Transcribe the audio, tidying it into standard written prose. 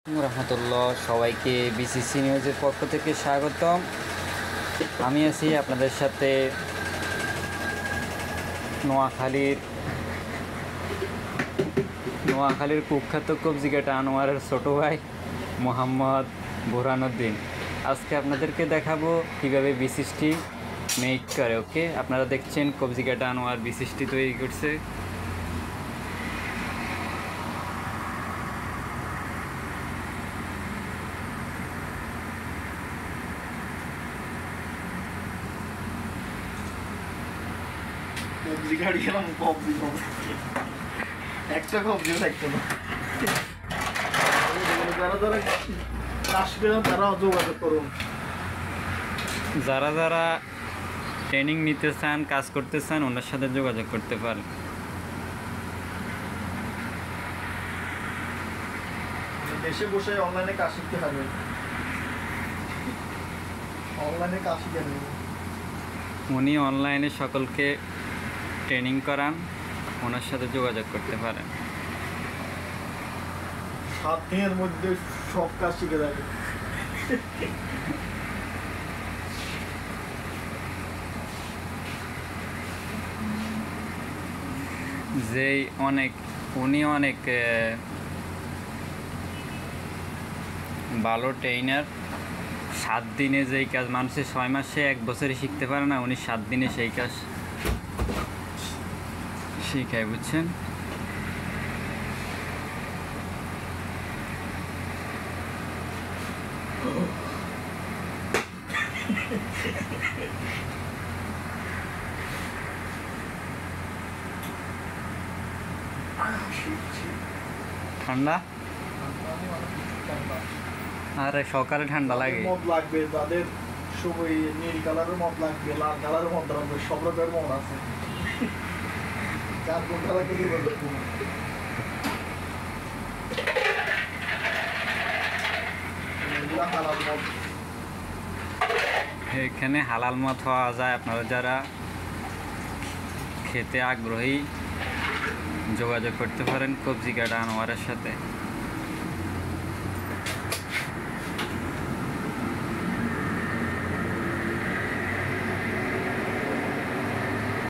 রহমতুল্লাহ, সবাইকে বিসিসি নিউজের পক্ষ থেকে স্বাগতম। আমি আছি আপনাদের সাথে নোয়াখালীর কুখ্যাত কবজিকাটা আনোয়ারের ছোটো ভাই মোহাম্মদ বুরহানুদ্দিন। আজকে আপনাদেরকে দেখাবো কীভাবে বিসিসটি মেক করে। ওকে, আপনারা দেখছেন কবজিকাটা আনোয়ার বিসিসটি তৈরি করছে। কবজি গাড়ি গেলাম, কবজি একটা কবজিও থাকতো না। যারা যারা আসবে তারা যোগাযোগ করুন। যারা যারা ট্রেনিং নিতে চান, কাজ করতে চান, ওনার সাথে যোগাযোগ করতে পারেন। দেশে বসে অনলাইনে কাজ শিখতে হবে। অনলাইনে কাজ শিখে নেব। উনি অনলাইনে সকলকে ট্রেনিং করান, ওনার সাথে যোগাযোগ করতে পারেন। 7 দিনের মধ্যে সব কাজ শিখে যাবে। উনি অনেক ভালো ট্রেনার। 7 দিনে যেই কাজ মানুষের 6 মাসে 1 বছরে শিখতে পারে না, উনি 7 দিনে সেই কাজ শিখায়, বুঝছেন? ঠান্ডা, আরে সকালে ঠান্ডা লাগে। মদ লাগবে, তাদের সবই নীল কালারের মদ লাগবে, লাল কালারের মদ লাগবে, সব রকমের মদ আছে। 4 ঘন্টা লাগে এখানে হালাল মদ পাওয়া যায়। আপনারা যারা খেতে আগ্রহী যোগাযোগ করতে পারেন কবজিকাটা আনোয়ারের সাথে।